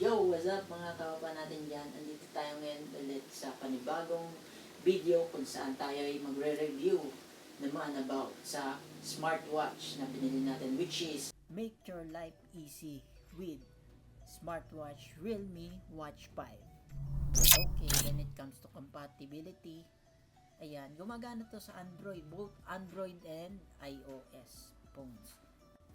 Yo, what's up mga kawapan natin dyan? Andito tayo ngayon ulit sa panibagong video kung saan tayo ay magre-review naman about sa smartwatch na pinili natin, which is Make Your Life Easy with Smartwatch Realme Watch 5. Okay, when it comes to compatibility, ayan, gumagana to sa Android, both Android and iOS phones.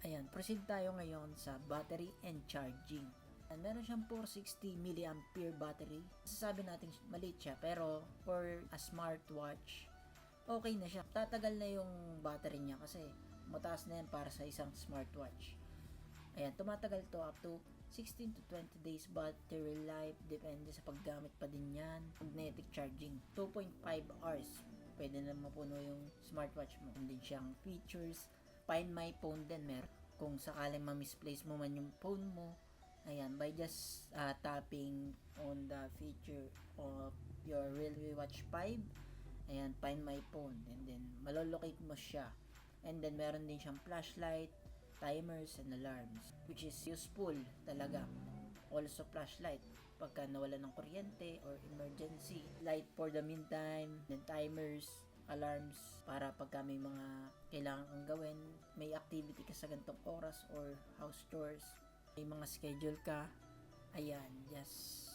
Ayan, proceed tayo ngayon sa battery and charging. And meron siyang 460 mAh battery. Sasabi natin maliit siya, pero for a smartwatch, okay na siya. Tatagal na yung battery niya kasi mataas na yan para sa isang smartwatch. Ayan, tumatagal to up to 16 to 20 days battery life. Depende sa paggamit pa din yan. Magnetic charging, 2.5 hours. Pwede na mapuno yung smartwatch mo. Hindi siyang features. Find My Phone din meron. Kung sakaling ma-misplace mo man yung phone mo, ayan, by just tapping on the feature of your Realme Watch 5, ayan, Find My Phone, and then malolocate mo siya. And then meron din siyang flashlight, timers, and alarms, which is useful talaga. Also flashlight pagka nawala ng kuryente or emergency, light for the meantime, then timers, alarms para pagka may mga kailangan kang gawin, may activity ka sa ganitong oras or house chores, may mga schedule ka, ayan, just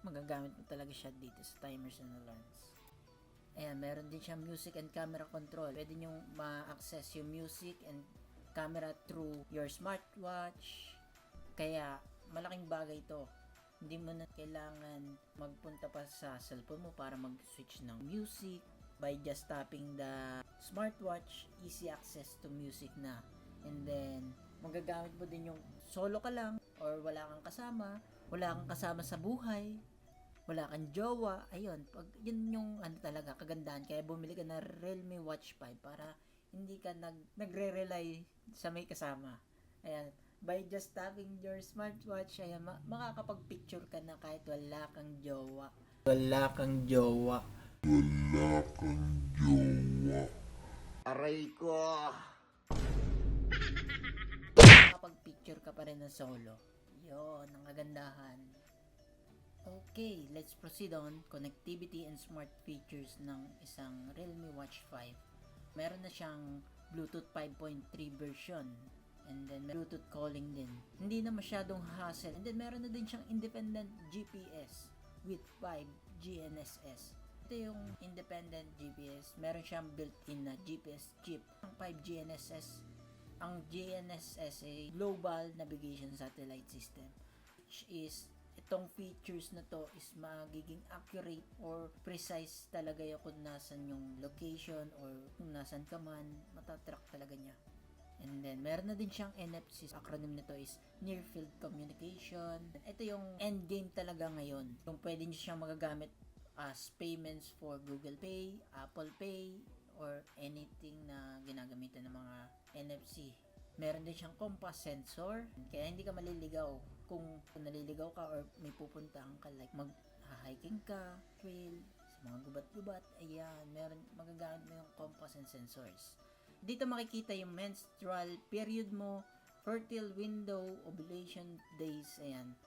magagamit mo talaga siya dito sa timers and alarms. Ayan, meron din siya music and camera control. Pwede nyo ma-access yung music and camera through your smartwatch. Kaya malaking bagay ito. Hindi mo na kailangan magpunta pa sa cellphone mo para mag-switch ng music. By just tapping the smartwatch, easy access to music na. And then magagamit mo din yung solo ka lang or wala kang kasama sa buhay, wala kang jowa, ayun, pag yun yung talaga kagandahan. Kaya bumili ka na Realme Watch 5 para hindi ka nagre-rely sa may kasama. Ayan, by just tapping your smartwatch, ayan, makakapag-picture ka na kahit wala kang jowa. Aray ko! Picture ka pa rin ng solo. Yun, ang kagandahan. Okay, let's proceed on connectivity and smart features ng isang Realme Watch 5. Meron na siyang Bluetooth 5.3 version. And then Bluetooth calling din. Hindi na masyadong hassle. And then meron na din siyang independent GPS with 5 GNSS. Ito yung independent GPS. Meron siyang built-in na GPS chip. Ang 5 GNSS, ang GNSS ay Global Navigation Satellite System, which is itong features na to is magiging accurate or precise talaga yung kung nasan yung location or kung nasan ka man, matatrack talaga niya. And then meron na din siyang NFC. Acronym nito is Near Field Communication. Ito yung end game talaga ngayon. Kung pwede niyo siyang magagamit as payments for Google Pay, Apple Pay, or anything na ginagamitan ng mga NFC. Meron din siyang compass sensor, kaya hindi ka maliligaw kung naliligaw ka or may pupuntahan ka, like mag-hiking ka, trail, sa mga gubat-gubat, ayan, magagamit mo yung compass and sensors. Dito makikita yung menstrual period mo, fertile window, ovulation days, ayan,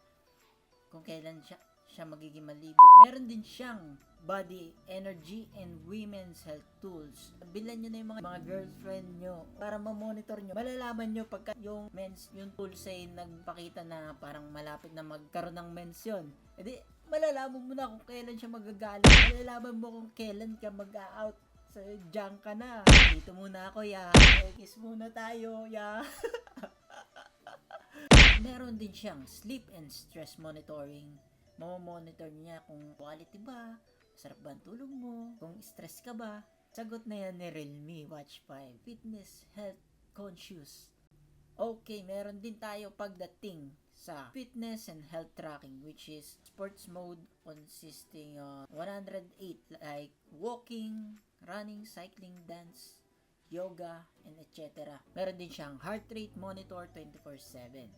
kung kailan siya magiging malibog. Meron din siyang body energy and women's health tools. Bilan nyo na yung mga girlfriend nyo para ma-monitor nyo. Malalaman nyo pagka yung tools ay nagpakita na parang malapit na magkaroon ng mens yun. E di, malalaman mo na kung kailan siya magagalit. Malalaman mo kung kailan ka mag-out. So, dyan ka na. Dito muna ako, ya. Kiss muna tayo, ya. Meron din siyang sleep and stress monitoring. Mamamonitor niya kung quality ba, sarap ba ang tulog mo, kung stress ka ba. Sagot na yan ni Realme Watch 5. Fitness, health, conscious. Okay, meron din tayo pagdating sa fitness and health tracking, which is sports mode consisting of 108 like walking, running, cycling, dance, yoga, and etc. Meron din siyang heart rate monitor 24/7.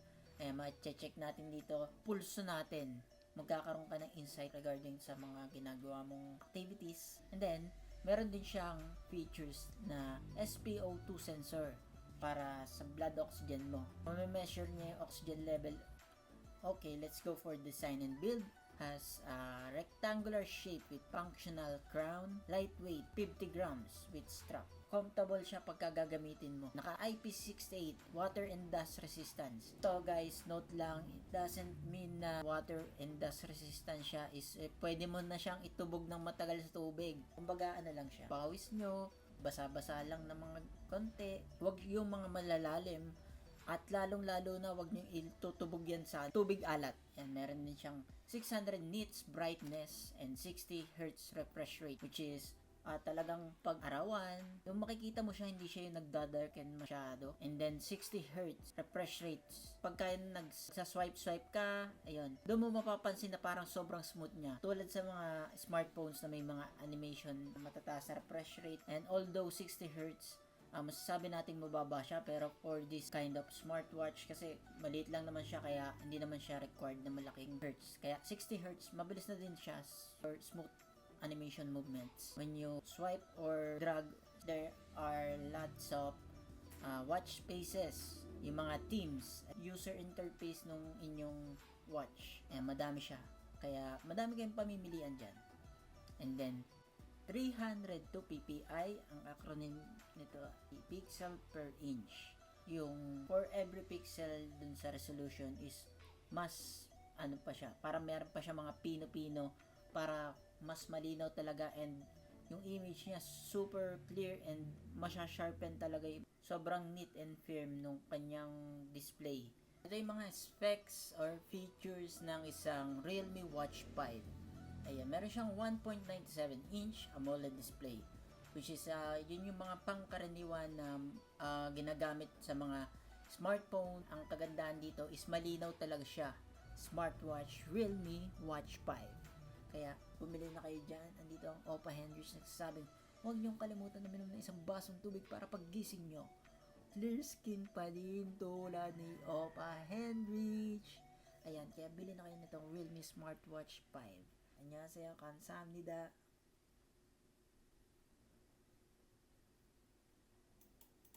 Ma-check natin dito pulso natin. Magkakaroon ka ng insight regarding sa mga ginagawa mong activities. And then, meron din siyang features na SpO2 sensor para sa blood oxygen mo. May-measure niya yung oxygen level Okay, let's go for design and build. Has a rectangular shape with functional crown, lightweight, 50 grams with strap. Comfortable siya pagka gagamitin mo. Naka IP68, water and dust resistance. Ito guys, note lang, it doesn't mean na water and dust resistance siya is pwede mo na siyang itubog ng matagal sa tubig. Kumbaga ano lang siya. Pawis nyo, basa-basa lang ng mga konti. Huwag yung mga malalalim. At lalong-lalo na wag niyo itutubog yan sa tubig alat. Yan, meron din siyang 600 nits brightness and 60 Hz refresh rate, which is talagang pag-arawan, yung makikita mo siya, hindi siya yung nagdadarken masyado. And then 60 Hz refresh rates. Pagka nagsa-swipe ka, ayun, doon mo mapapansin na parang sobrang smooth niya. Tulad sa mga smartphones na may mga animation na matataas na refresh rate. And although 60 Hz, masasabi nating mababa siya, pero for this kind of smartwatch, kasi maliit lang naman siya, kaya hindi naman siya required na malaking hertz. Kaya 60 Hz, mabilis na din siya for smooth animation movements. When you swipe or drag, there are lots of watch spaces, yung mga themes, user interface nung inyong watch. Madami siya. Kaya madami kayong pamimilian dyan. And then 302 ppi, ang acronym nito, pixel per inch. Yung for every pixel dun sa resolution is mas ano pa siya, para meron pa siya mga pino-pino para mas malinaw talaga, and yung image niya super clear and masya-sharpen talaga. Sobrang neat and firm nung kanyang display. Ito yung mga specs or features ng isang Realme Watch 5. Ayan, meron siyang 1.97 inch AMOLED display, which is yun yung mga pangkaraniwan na ginagamit sa mga smartphone. Ang kagandahan dito is malinaw talaga siya. Smartwatch Realme Watch 5. Kaya bumili na kayo dyan. Andito ang Opa Henrich nagsasabing, huwag niyong kalimutan na minom ng isang basong tubig para paggising nyo, clear skin pa din tulad ni Opa Henrich. Ayan, kaya bili na kayo nitong Realme Smartwatch 5. 안녕하세요. 감사합니다.